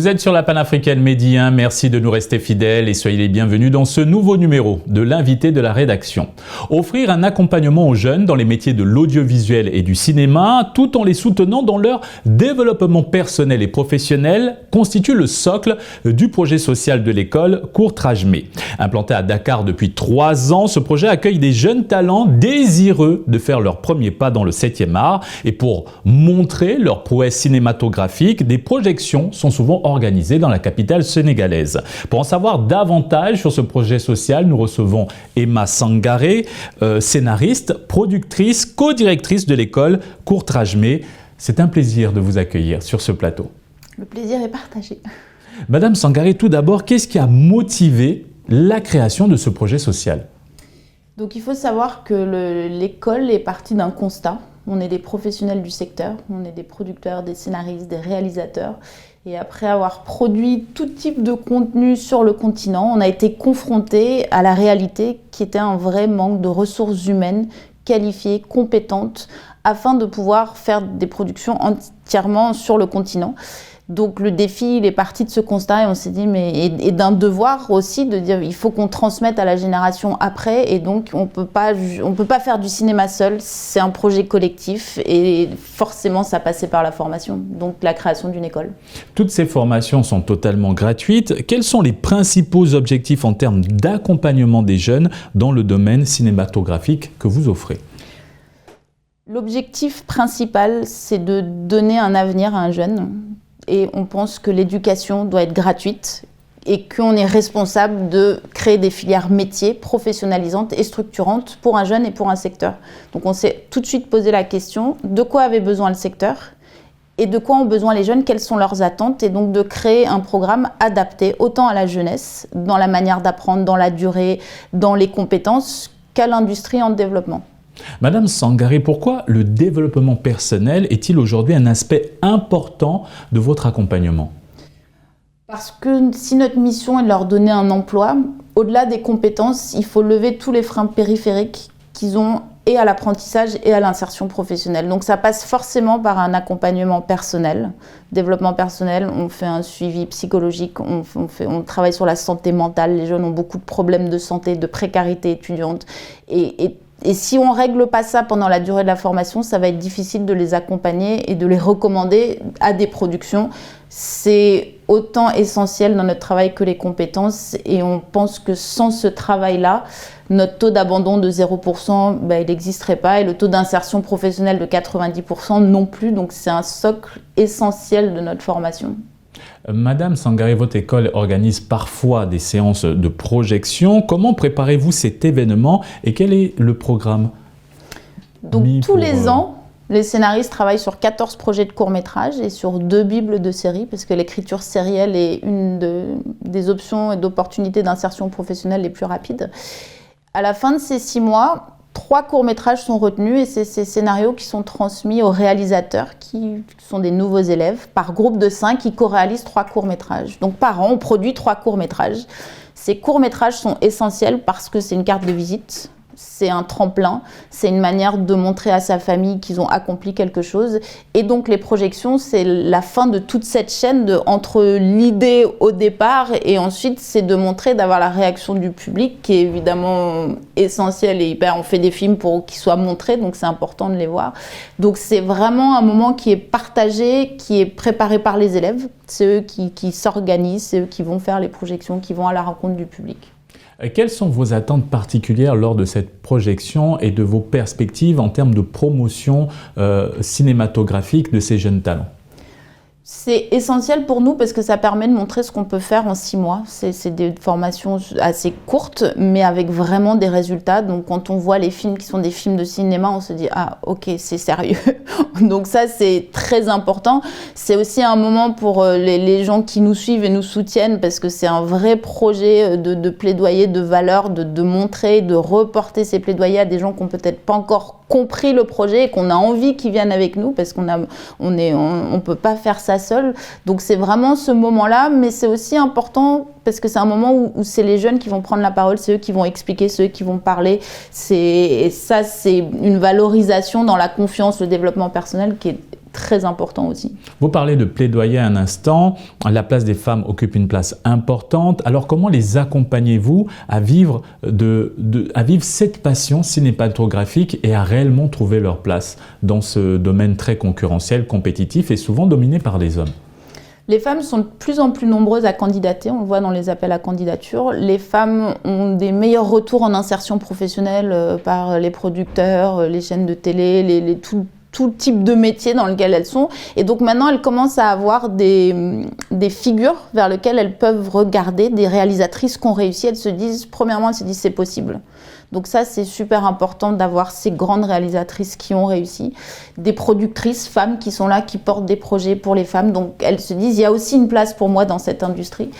Vous êtes sur la panafricaine Medi 1, merci de nous rester fidèles et soyez les bienvenus dans ce nouveau numéro de l'invité de la rédaction. Offrir un accompagnement aux jeunes dans les métiers de l'audiovisuel et du cinéma, tout en les soutenant dans leur développement personnel et professionnel, constitue le socle du projet social de l'école Courtrajmé. Implanté à Dakar depuis 3 ans, ce projet accueille des jeunes talents désireux de faire leur premier pas dans le 7e art. Et pour montrer leur prouesse cinématographique, des projections sont souvent organisées dans la capitale sénégalaise. Pour en savoir davantage sur ce projet social, nous recevons Emma Sangaré, scénariste, productrice, co-directrice de l'école Courtrajmé. C'est un plaisir de vous accueillir sur ce plateau. Le plaisir est partagé. Madame Sangaré, tout d'abord, qu'est-ce qui a motivé la création de ce projet social? Donc il faut savoir que l'école est partie d'un constat. On est des professionnels du secteur, on est des producteurs, des scénaristes, des réalisateurs. Et après avoir produit tout type de contenu sur le continent, on a été confrontés à la réalité qui était un vrai manque de ressources humaines qualifiées, compétentes, afin de pouvoir faire des productions entièrement sur le continent. Donc le défi, il est parti de ce constat et on s'est dit, et d'un devoir aussi de dire il faut qu'on transmette à la génération après et donc on peut pas faire du cinéma seul, c'est un projet collectif et forcément ça passait par la formation, donc la création d'une école. Toutes ces formations sont totalement gratuites. Quels sont les principaux objectifs en termes d'accompagnement des jeunes dans le domaine cinématographique que vous offrez ? L'objectif principal, c'est de donner un avenir à un jeune. Et on pense que l'éducation doit être gratuite et qu'on est responsable de créer des filières métiers professionnalisantes et structurantes pour un jeune et pour un secteur. Donc on s'est tout de suite posé la question de quoi avait besoin le secteur et de quoi ont besoin les jeunes, quelles sont leurs attentes, et donc de créer un programme adapté autant à la jeunesse, dans la manière d'apprendre, dans la durée, dans les compétences, qu'à l'industrie en développement. Madame Sangaré, pourquoi le développement personnel est-il aujourd'hui un aspect important de votre accompagnement ? Parce que si notre mission est de leur donner un emploi, au-delà des compétences, il faut lever tous les freins périphériques qu'ils ont et à l'apprentissage et à l'insertion professionnelle. Donc ça passe forcément par un accompagnement personnel, développement personnel, on fait un suivi psychologique, on travaille sur la santé mentale, les jeunes ont beaucoup de problèmes de santé, de précarité étudiante et si on ne règle pas ça pendant la durée de la formation, ça va être difficile de les accompagner et de les recommander à des productions. C'est autant essentiel dans notre travail que les compétences et on pense que sans ce travail-là, notre taux d'abandon de 0%, il n'existerait pas et le taux d'insertion professionnelle de 90% non plus. Donc c'est un socle essentiel de notre formation. Madame Sangaré, votre école organise parfois des séances de projection. Comment préparez-vous cet événement et quel est le programme ? Donc tous les ans, les scénaristes travaillent sur 14 projets de court-métrage et sur 2 bibles de séries parce que l'écriture sérielle est une des options et d'opportunités d'insertion professionnelle les plus rapides. À la fin de ces 6 mois, 3 courts-métrages sont retenus et c'est ces scénarios qui sont transmis aux réalisateurs qui sont des nouveaux élèves par groupe de 5 qui co-réalisent 3 courts-métrages. Donc par an, on produit 3 courts-métrages. Ces courts-métrages sont essentiels parce que c'est une carte de visite, c'est un tremplin, c'est une manière de montrer à sa famille qu'ils ont accompli quelque chose. Et donc les projections, c'est la fin de toute cette chaîne entre l'idée au départ et ensuite c'est de montrer, d'avoir la réaction du public qui est évidemment essentielle et hyper. On fait des films pour qu'ils soient montrés, donc c'est important de les voir. Donc c'est vraiment un moment qui est partagé, qui est préparé par les élèves. C'est eux qui s'organisent, c'est eux qui vont faire les projections, qui vont à la rencontre du public. Quelles sont vos attentes particulières lors de cette projection et de vos perspectives en termes de promotion cinématographique de ces jeunes talents ? C'est essentiel pour nous parce que ça permet de montrer ce qu'on peut faire en 6 mois. C'est des formations assez courtes, mais avec vraiment des résultats. Donc quand on voit les films qui sont des films de cinéma, on se dit « Ah, ok, c'est sérieux ». Donc ça, c'est très important. C'est aussi un moment pour les gens qui nous suivent et nous soutiennent parce que c'est un vrai projet de plaidoyer, de valeur, de montrer, de reporter ces plaidoyers à des gens qui n'ont peut-être pas encore compris le projet et qu'on a envie qu'ils viennent avec nous parce qu'on peut pas faire ça seul. Donc c'est vraiment ce moment-là, mais c'est aussi important parce que c'est un moment où c'est les jeunes qui vont prendre la parole, c'est eux qui vont expliquer, c'est eux qui vont parler. Et ça, c'est une valorisation dans la confiance, le développement personnel qui est très important aussi. Vous parlez de plaidoyer un instant, la place des femmes occupe une place importante. Alors comment les accompagnez-vous à vivre, à vivre cette passion cinématographique et à réellement trouver leur place dans ce domaine très concurrentiel, compétitif et souvent dominé par les hommes? Les femmes sont de plus en plus nombreuses à candidater, on le voit dans les appels à candidature. Les femmes ont des meilleurs retours en insertion professionnelle par les producteurs, les chaînes de télé, tout type de métier dans lequel elles sont. Et donc maintenant, elles commencent à avoir des figures vers lesquelles elles peuvent regarder, des réalisatrices qui ont réussi. Premièrement, elles se disent c'est possible. Donc ça, c'est super important d'avoir ces grandes réalisatrices qui ont réussi. Des productrices femmes qui sont là, qui portent des projets pour les femmes. Donc elles se disent, il y a aussi une place pour moi dans cette industrie.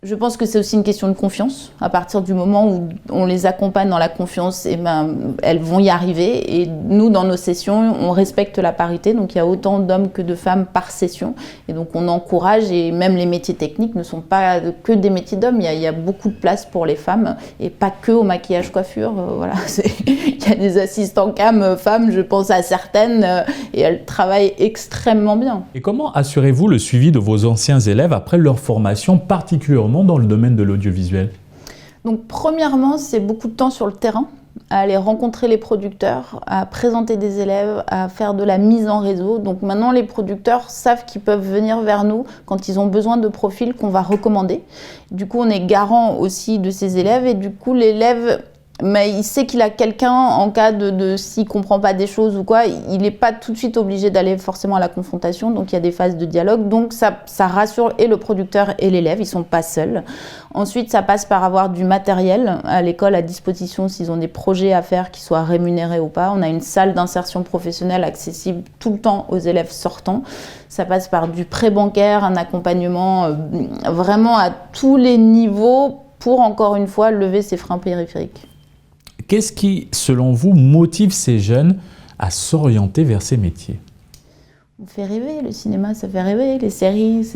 Je pense que c'est aussi une question de confiance. À partir du moment où on les accompagne dans la confiance, elles vont y arriver. Et nous, dans nos sessions, on respecte la parité. Donc, il y a autant d'hommes que de femmes par session. Et donc, on encourage. Et même les métiers techniques ne sont pas que des métiers d'hommes. Il y a beaucoup de place pour les femmes. Et pas que au maquillage, coiffure. Voilà. Il y a des assistants cam femmes, je pense à certaines. Et elles travaillent extrêmement bien. Et comment assurez-vous le suivi de vos anciens élèves après leur formation, particulièrement dans le domaine de l'audiovisuel? Donc premièrement, c'est beaucoup de temps sur le terrain, à aller rencontrer les producteurs, à présenter des élèves, à faire de la mise en réseau. Donc maintenant, les producteurs savent qu'ils peuvent venir vers nous quand ils ont besoin de profils qu'on va recommander. Du coup, on est garant aussi de ces élèves et du coup, l'élève... Mais il sait qu'il a quelqu'un en cas s'il ne comprend pas des choses ou quoi, il n'est pas tout de suite obligé d'aller forcément à la confrontation, donc il y a des phases de dialogue, donc ça rassure et le producteur et l'élève, ils ne sont pas seuls. Ensuite, ça passe par avoir du matériel à l'école à disposition s'ils ont des projets à faire, qu'ils soient rémunérés ou pas. On a une salle d'insertion professionnelle accessible tout le temps aux élèves sortants. Ça passe par du prêt bancaire, un accompagnement vraiment à tous les niveaux pour, encore une fois, lever ces freins périphériques. Qu'est-ce qui, selon vous, motive ces jeunes à s'orienter vers ces métiers? On fait rêver, le cinéma, ça fait rêver, les séries,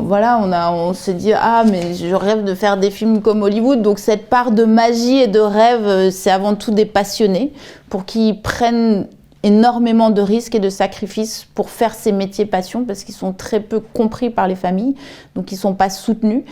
voilà, on se dit « Ah, mais je rêve de faire des films comme Hollywood ». Donc cette part de magie et de rêve, c'est avant tout des passionnés pour qu'ils prennent énormément de risques et de sacrifices pour faire ces métiers passion parce qu'ils sont très peu compris par les familles, donc ils ne sont pas soutenus.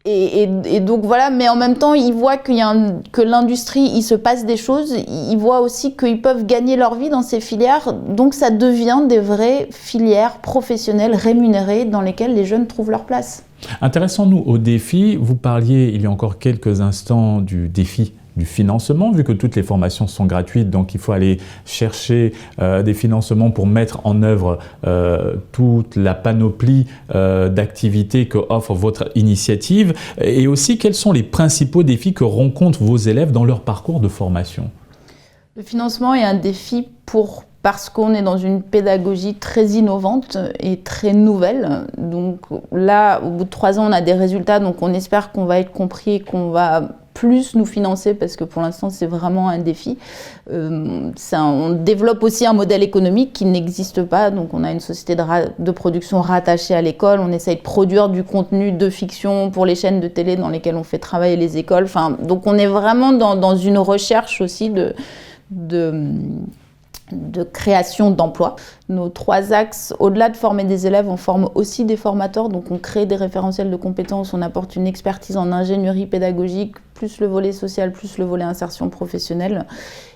Et donc voilà, mais en même temps, ils voient que l'industrie, il se passe des choses, ils voient aussi qu'ils peuvent gagner leur vie dans ces filières, donc ça devient des vraies filières professionnelles rémunérées dans lesquelles les jeunes trouvent leur place. Intéressons-nous au défi. Vous parliez il y a encore quelques instants du défi du financement, vu que toutes les formations sont gratuites, donc il faut aller chercher des financements pour mettre en œuvre toute la panoplie d'activités que offre votre initiative. Et aussi, quels sont les principaux défis que rencontrent vos élèves dans leur parcours de formation? Le financement est un défi parce qu'on est dans une pédagogie très innovante et très nouvelle. Donc là, au bout de 3 ans, on a des résultats, donc on espère qu'on va être compris et qu'on va plus nous financer parce que pour l'instant, c'est vraiment un défi. On développe aussi un modèle économique qui n'existe pas. Donc on a une société de production rattachée à l'école. On essaye de produire du contenu de fiction pour les chaînes de télé dans lesquelles on fait travailler les écoles. Donc on est vraiment dans une recherche aussi de création d'emplois. Nos 3 axes, au-delà de former des élèves, on forme aussi des formateurs, donc on crée des référentiels de compétences, on apporte une expertise en ingénierie pédagogique, plus le volet social, plus le volet insertion professionnelle.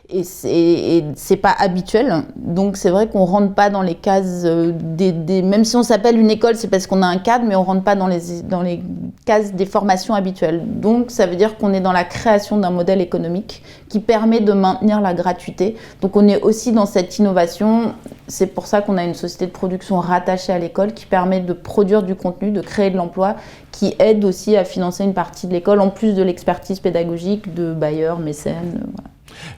Et c'est pas habituel, donc c'est vrai qu'on rentre pas dans les cases même si on s'appelle une école, c'est parce qu'on a un cadre, mais on rentre pas dans les cases des formations habituelles. Donc ça veut dire qu'on est dans la création d'un modèle économique qui permet de maintenir la gratuité. Donc on est aussi dans cette innovation. C'est pour ça qu'on a une société de production rattachée à l'école qui permet de produire du contenu, de créer de l'emploi, qui aide aussi à financer une partie de l'école, en plus de l'expertise pédagogique de bailleurs, mécènes. Voilà.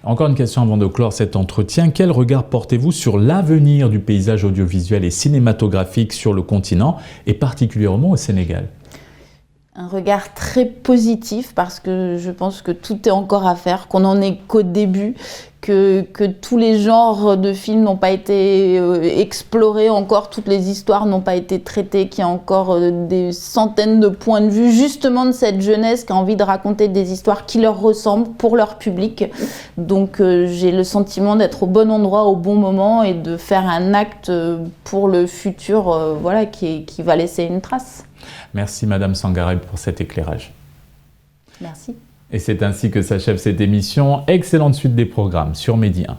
Encore une question avant de clore cet entretien. Quel regard portez-vous sur l'avenir du paysage audiovisuel et cinématographique sur le continent et particulièrement au Sénégal? Un regard très positif parce que je pense que tout est encore à faire, qu'on n'en est qu'au début, que tous les genres de films n'ont pas été explorés encore, toutes les histoires n'ont pas été traitées, qu'il y a encore des centaines de points de vue justement de cette jeunesse qui a envie de raconter des histoires qui leur ressemblent pour leur public. Donc j'ai le sentiment d'être au bon endroit au bon moment et de faire un acte pour le futur voilà, qui va laisser une trace. Merci Madame Sangaré pour cet éclairage. Merci. Et c'est ainsi que s'achève cette émission. Excellente suite des programmes sur Medi 1.